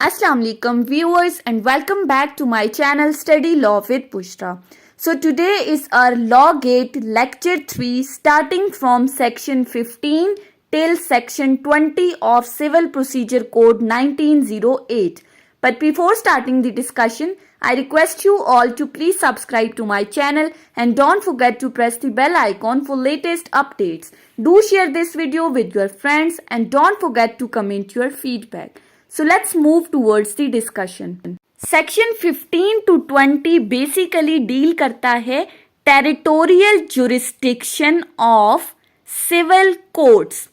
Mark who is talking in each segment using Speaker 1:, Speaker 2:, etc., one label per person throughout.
Speaker 1: Assalamu alaikum viewers and welcome back to my channel Study Law with Bushra. So today is our Law Gate lecture 3 starting from section 15 till section 20 of Civil Procedure Code 1908. But before starting the discussion, I request you all to please subscribe to my channel and don't forget to press the bell icon for latest updates. Do share this video with your friends and don't forget to comment your feedback. So let's move towards the discussion. Section 15 to 20 basically deal करता है territorial jurisdiction of civil courts.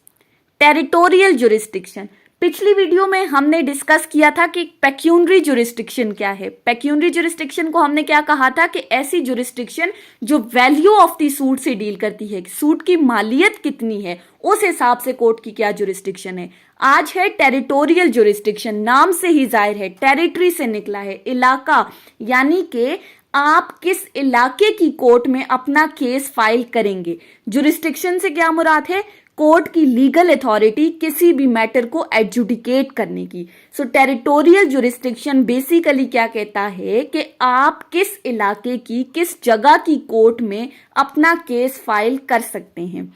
Speaker 1: Territorial jurisdiction. पिछली video में हमने discuss किया था कि pecuniary jurisdiction क्या है. पेक्यूनरी जुरिस्डिक्शन को हमने क्या कहा था कि ऐसी जुरिस्डिक्शन जो वैल्यू ऑफ द सूट से डील करती है, सूट की मालियत कितनी है उस हिसाब से कोर्ट की क्या जुरिस्डिक्शन है. आज है टेरिटोरियल जुरिस्डिक्शन. नाम से ही जाहिर है, टेरिटरी से निकला है, इलाका, यानी कि आप किस इलाके की कोर्ट में अपना केस फाइल करेंगे. जुरिस्डिक्शन से क्या मुराद है? कोर्ट की लीगल अथॉरिटी किसी भी मैटर को एडजुडिकेट करने की. सो टेरिटोरियल जुरिस्डिक्शन बेसिकली क्या कहता है कि आप किस इलाके की, किस जगह की कोर्ट में अपना केस फाइल कर सकते हैं.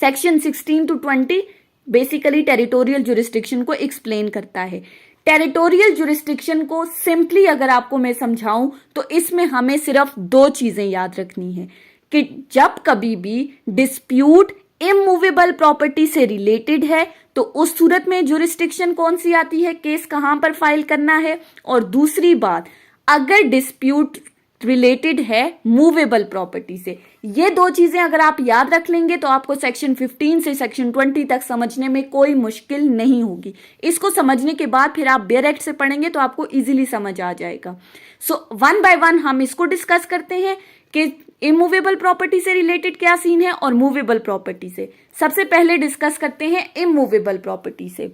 Speaker 1: Section 16 to 20 basically territorial jurisdiction को एक्सप्लेन करता है. टेरिटोरियल जुरिस्डिक्शन को सिंपली अगर आपको मैं समझाऊं तो इसमें हमें सिर्फ दो चीजें याद रखनी है कि जब कभी भी डिस्प्यूट इमूवेबल प्रॉपर्टी से रिलेटेड है तो उस सूरत में जुरिस्डिक्शन कौन सी आती है, केस कहां पर फाइल करना है. और दूसरी बात, अगर डिस्प्यूट रिलेटेड है मूवेबल प्रॉपर्टी से. ये दो चीजें अगर आप याद रख लेंगे तो आपको सेक्शन 15 से सेक्शन 20 तक समझने में कोई मुश्किल नहीं होगी. इसको समझने के बाद फिर आप बेयर एक्ट से पढ़ेंगे तो आपको इजीली समझ आ जाएगा. सो वन बाय वन हम इसको डिस्कस करते हैं कि इमूवेबल प्रॉपर्टी से रिलेटेड क्या सीन है और मूवेबल प्रॉपर्टी से. सबसे पहले डिस्कस करते हैं इमूवेबल प्रॉपर्टी से.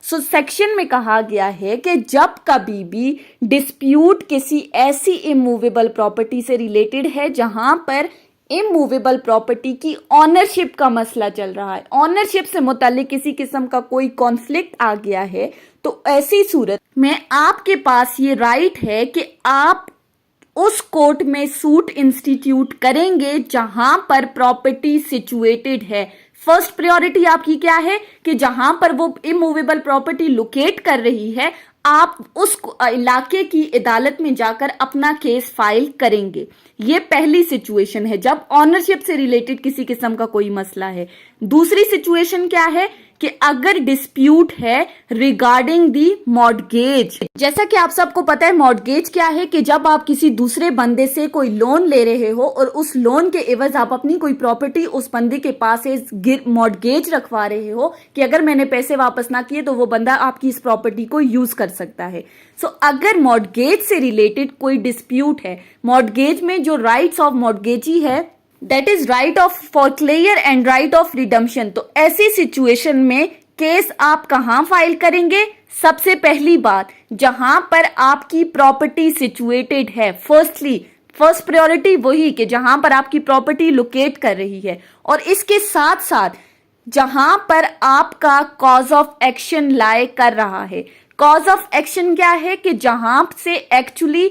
Speaker 1: सो सेक्शन में कहा गया है कि जब कभी भी डिस्प्यूट किसी ऐसी इमूवेबल प्रॉपर्टी से रिलेटेड है जहां पर इमूवेबल प्रॉपर्टी की ऑनरशिप का मसला चल रहा है, ऑनरशिप से मुतालिक किसी किस्म का कोई कॉन्फ्लिक्ट आ गया है, तो ऐसी सूरत में आपके पास ये राइट है कि आप उस कोर्ट में सूट इंस्टीट्यूट करेंगे जहां पर प्रॉपर्टी सिचुएटेड है. फर्स्ट प्रायोरिटी आपकी क्या है कि जहां पर वो इमूवेबल प्रॉपर्टी लोकेट कर रही है आप उस इलाके की अदालत में जाकर अपना केस फाइल करेंगे. ये पहली सिचुएशन है जब ऑनरशिप से रिलेटेड किसी किस्म का कोई मसला है. दूसरी सिचुएशन क्या है कि अगर डिस्प्यूट है रिगार्डिंग दी मॉर्गेज. जैसा कि आप सबको पता है मॉर्गेज क्या है कि जब आप किसी दूसरे बंदे से कोई लोन ले रहे हो और उस लोन के एवज आप अपनी कोई प्रॉपर्टी उस बंदे के पास मॉर्गेज रखवा रहे हो कि अगर मैंने पैसे वापस ना किए तो वो बंदा आपकी इस प्रॉपर्टी को यूज कर सकता है. सो अगर मॉर्गेज से रिलेटेड कोई डिस्प्यूट है, मॉर्गेज में जो राइट्स ऑफ मॉर्गेजी है that is right of foreclose and right of redemption, तो ऐसी सिचुएशन में केस आप कहां फाइल करेंगे? सबसे पहली बात, जहां पर आपकी प्रॉपर्टी सिचुएटेड है. फर्स्ट प्रायोरिटी वही कि जहां पर आपकी प्रॉपर्टी लोकेट कर रही है और इसके साथ साथ जहां पर आपका कॉज ऑफ एक्शन लाए कर रहा है. कॉज ऑफ एक्शन क्या है कि जहां से एक्चुअली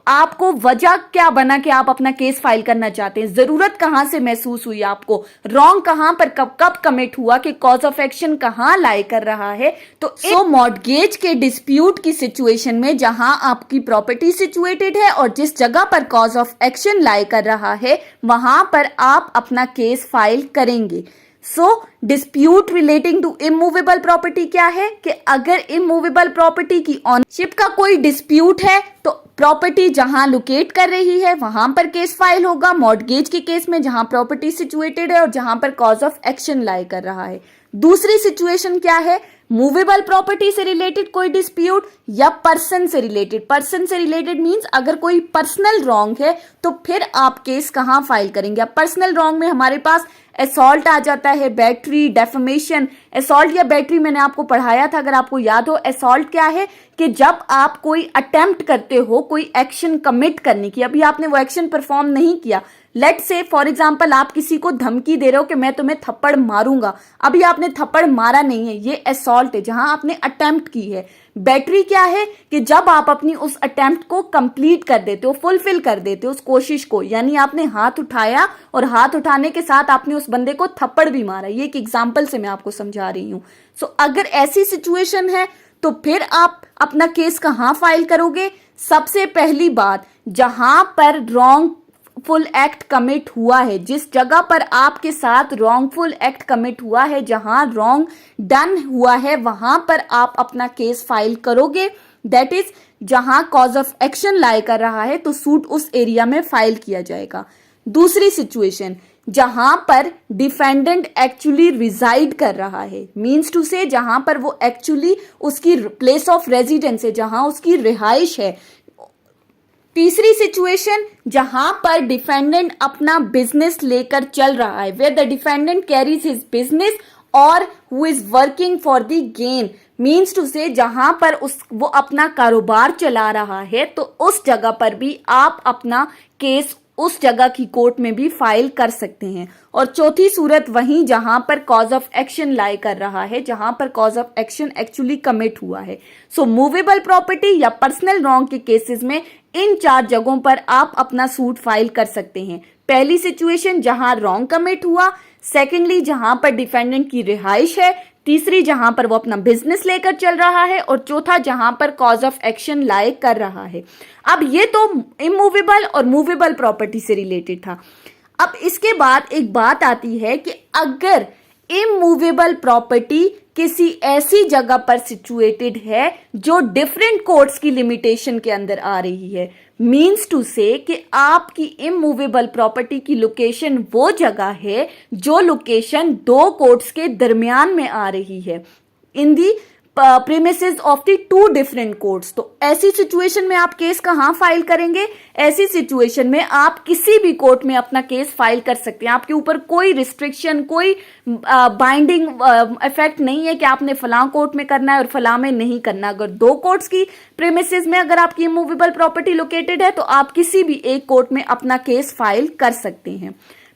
Speaker 1: आपको वजह क्या बना कि आप अपना केस फाइल करना चाहते हैं, जरूरत कहां से महसूस हुई आपको, रॉन्ग कहां पर कब कमिट हुआ कि कॉज ऑफ एक्शन कहां लाई कर रहा है. तो मॉर्गेज के डिस्प्यूट की सिचुएशन में जहां आपकी प्रॉपर्टी सिचुएटेड है और जिस जगह पर कॉज ऑफ एक्शन लाई कर रहा है वहां पर आप अपना केस फाइल करेंगे. So dispute relating to immovable property क्या है कि अगर इमूवेबल प्रॉपर्टी की ऑनरशिप का कोई डिस्प्यूट है तो प्रॉपर्टी जहां लोकेट कर रही है वहां पर केस फाइल होगा. मॉर्गेज के केस में जहां प्रॉपर्टी सिचुएटेड है और जहां पर कॉज ऑफ एक्शन लाई कर रहा है. दूसरी सिचुएशन क्या है? मूवेबल प्रॉपर्टी से रिलेटेड कोई डिस्प्यूट या पर्सन से रिलेटेड. पर्सन से रिलेटेड मींस अगर कोई पर्सनल रॉन्ग है तो फिर आप केस कहां फाइल करेंगे. अब पर्सनल रॉन्ग में हमारे पास असॉल्ट आ जाता है, बैटरी, डेफमेशन. असॉल्ट या बैटरी मैंने आपको पढ़ाया था अगर आपको याद हो. असॉल्ट क्या है कि जब आप कोई अटेम्प्ट करते हो कोई एक्शन कमिट करने की, अभी आपने वो एक्शन परफॉर्म नहीं किया लेट से फॉर एग्जाम्पल आप किसी को धमकी दे रहे हो कि मैं तुम्हें थप्पड़ मारूंगा, अभी आपने थप्पड़ मारा नहीं है, ये असॉल्ट है जहां आपने अटेम्प्ट की है। बैटरी क्या है कि जब आप अपनी उस अटेम्प्ट को कंप्लीट कर देते हो, फुलफिल कर देते हो उस कोशिश को, यानी आपने हाथ उठाया और हाथ उठाने के साथ आपने उस बंदे को थप्पड़ भी मारा। ये एक एग्जाम्पल से मैं आपको समझा रही हूं। सो अगर ऐसी सिचुएशन है तो फिर आप अपना केस कहां फाइल करोगे? सबसे पहली बात, जहां पर रॉन्गफुल एक्ट कमिट हुआ है, जिस जगह पर आपके साथ रॉन्गफुल एक्ट कमिट हुआ है, जहां रॉन्ग डन हुआ है, वहां पर आप अपना केस फाइल करोगे। दैट इज जहां कॉज ऑफ एक्शन लाई कर रहा है तो सूट उस एरिया में फाइल किया जाएगा। दूसरी सिचुएशन, जहां पर डिफेंडेंट एक्चुअली रिजाइड कर रहा है, मीन्स टू से जहां पर वो एक्चुअली उसकी प्लेस ऑफ रेजिडेंस है, जहां उसकी रिहाइश है। तीसरी सिचुएशन, जहां पर डिफेंडेंट अपना बिजनेस लेकर चल रहा है, where the defendant carries his business or who is working for the gain, means to say जहां पर वो अपना कारोबार चला रहा है, तो उस जगह पर भी आप अपना केस उस जगह की कोर्ट में भी फाइल कर सकते हैं। और चौथी सूरत वहीं जहां पर कॉज ऑफ एक्शन लाई कर रहा है, जहां पर cause of action actually commit हुआ है। सो मूवेबल प्रॉपर्टी या पर्सनल रॉन्ग के केसेस में इन 4 जगहों पर आप अपना सूट फाइल कर सकते हैं। पहली सिचुएशन जहां रॉन्ग कमिट हुआ, सेकेंडली जहां पर डिफेंडेंट की रिहाइश है, तीसरी जहां पर वो अपना बिजनेस लेकर चल रहा है, और चौथा जहां पर कॉज ऑफ एक्शन लाई कर रहा है। अब ये तो इमूवेबल और मूवेबल प्रॉपर्टी से रिलेटेड था। अब इसके बाद एक बात आती है कि अगर इमूवेबल प्रॉपर्टी किसी ऐसी जगह पर सिचुएटेड है जो डिफरेंट कोर्ट्स की लिमिटेशन के अंदर आ रही है, मीन्स टू से कि आपकी इमूवेबल प्रॉपर्टी की लोकेशन वो जगह है जो लोकेशन 2 कोर्ट्स के दरमियान में आ रही है, in the premises of the 2 different courts. तो ऐसी सिचुएशन में आप केस कहां फाइल करेंगे? ऐसी सिचुएशन में आप किसी भी कोर्ट में अपना केस फाइल कर सकते हैं। आपके ऊपर कोई रिस्ट्रिक्शन, कोई बाइंडिंग इफेक्ट नहीं है कि आपने फलां कोर्ट में करना है और फलां में नहीं करना। अगर 2 कोर्ट्स की प्रीमिसेस में अगर आपकी इमूवेबल प्रॉपर्टी लोकेटेड है तो आप किसी भी एक कोर्ट में अपना केस फाइल कर सकते हैं।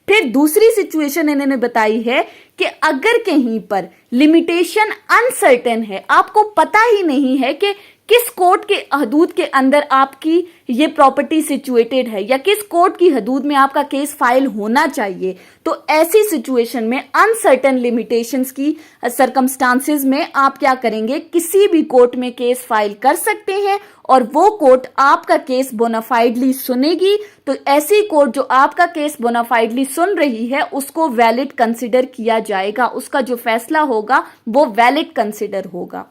Speaker 1: फिर दूसरी सिचुएशन इन्होंने बताई है कि अगर कहीं पर लिमिटेशन अनसर्टेन है, आपको पता ही नहीं है कि किस कोर्ट के हदूद के अंदर आपकी ये प्रॉपर्टी सिचुएटेड है या किस कोर्ट की हदूद में आपका केस फाइल होना चाहिए, तो ऐसी सिचुएशन में अनसर्टेन लिमिटेशंस की सर्कमस्टांसेस में आप क्या करेंगे? किसी भी कोर्ट में केस फाइल कर सकते हैं और वो कोर्ट आपका केस बोनाफाइडली सुनेगी। तो ऐसी कोर्ट जो आपका केस बोनाफाइडली सुन रही है उसको वैलिड कंसिडर किया जाएगा, उसका जो फैसला होगा वो वैलिड कंसिडर होगा।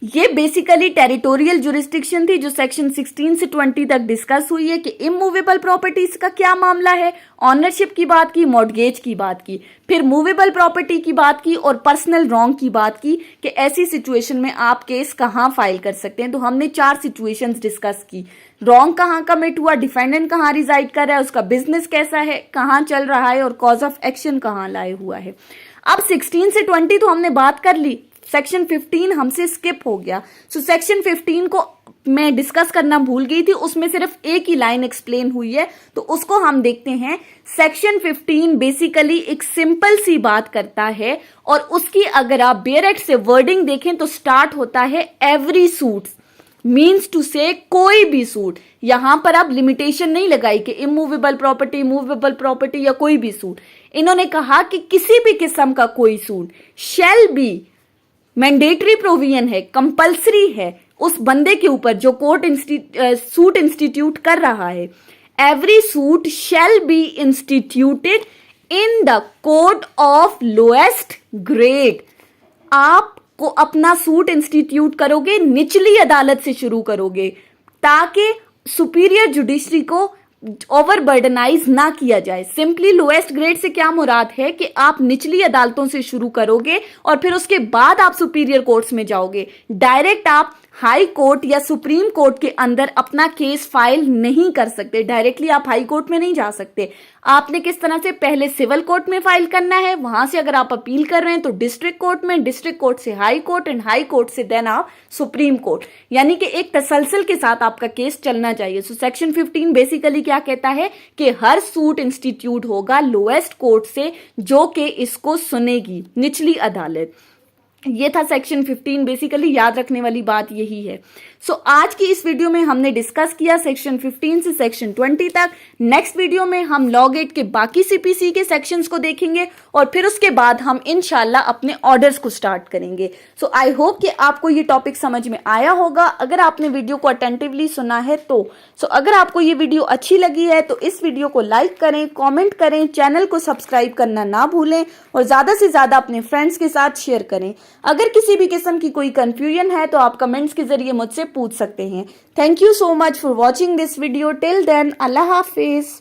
Speaker 1: ये बेसिकली टेरिटोरियल जुरिस्डिक्शन थी जो सेक्शन 16 से 20 तक डिस्कस हुई है कि इमूवेबल प्रॉपर्टीज का क्या मामला है। ऑनरशिप की बात की, मॉर्गेज की बात की, फिर मूवेबल प्रॉपर्टी की बात की और पर्सनल रॉन्ग की बात की कि ऐसी सिचुएशन में आप केस कहां फाइल कर सकते हैं। तो हमने 4 सिचुएशंस डिस्कस की। रॉन्ग कहां कमिट हुआ, डिफेंडेंट कहां रिजाइड कर रहा है, उसका बिजनेस कैसा है, कहां चल रहा है और कॉज ऑफ एक्शन कहां लाए हुआ है। अब 16 से 20 तो हमने बात कर ली, सेक्शन 15 हमसे स्किप हो गया। सेक्शन 15 को मैं डिस्कस करना भूल गई थी, उसमें सिर्फ एक ही लाइन एक्सप्लेन हुई है, तो उसको हम देखते हैं। सेक्शन 15 बेसिकली एक सिंपल सी बात करता है और उसकी अगर आप बेयर एक्ट से वर्डिंग देखें तो स्टार्ट होता है एवरी सूट, मीन्स टू से कोई भी सूट। यहां पर आप लिमिटेशन नहीं लगाई कि इमूवेबल प्रॉपर्टी, मूवेबल प्रॉपर्टी या कोई भी सूट। इन्होंने कहा कि किसी भी किस्म का कोई suit shall be, mandatory provision है, कंपल्सरी है उस बंदे के ऊपर जो कोर्ट सूट इंस्टीट्यूट कर रहा है। Every suit shall be instituted in the court of lowest grade. आपको अपना सूट इंस्टीट्यूट करोगे, निचली अदालत से शुरू करोगे ताकि सुपीरियर जुडिशरी को ओवरबर्डनाइज ना किया जाए। सिंपली लोएस्ट ग्रेड से क्या मुराद है कि आप निचली अदालतों से शुरू करोगे और फिर उसके बाद आप सुपीरियर कोर्ट्स में जाओगे। डायरेक्ट आप हाई कोर्ट या सुप्रीम कोर्ट के अंदर अपना केस फाइल नहीं कर सकते। डायरेक्टली आप हाई कोर्ट में नहीं जा सकते। आपने किस तरह से पहले सिविल कोर्ट में फाइल करना है, वहां से अगर आप अपील कर रहे हैं तो डिस्ट्रिक्ट कोर्ट में, डिस्ट्रिक्ट कोर्ट से high court and high court से देन आप सुप्रीम कोर्ट, यानी कि एक तसलसल के साथ आपका केस चलना चाहिए। सेक्शन 15 बेसिकली क्या कहता है कि हर सूट इंस्टीट्यूट होगा लोएस्ट कोर्ट से जो कि इसको सुनेगी, निचली अदालत। ये था सेक्शन 15। बेसिकली याद रखने वाली बात यही है। सो आज की इस वीडियो में हमने डिस्कस किया सेक्शन 15 से सेक्शन 20 तक। नेक्स्ट वीडियो में हम लॉ गेट के बाकी सीपीसी के सेक्शंस को देखेंगे और फिर उसके बाद हम इंशाल्लाह अपने ऑर्डर्स को स्टार्ट करेंगे। सो आई होप कि आपको ये टॉपिक समझ में आया होगा। अगर आपने वीडियो को अटेंटिवली सुना है तो अगर आपको ये वीडियो अच्छी लगी है तो इस वीडियो को लाइक करें, कॉमेंट करें, चैनल को सब्सक्राइब करना ना भूलें और ज़्यादा से ज़्यादा अपने फ्रेंड्स के साथ शेयर करें। अगर किसी भी किस्म की कोई कंफ्यूजन है तो आप कमेंट्स के जरिए मुझसे पूछ सकते हैं। Thank you so much for watching this video. Till then, अल्लाह हाफिज।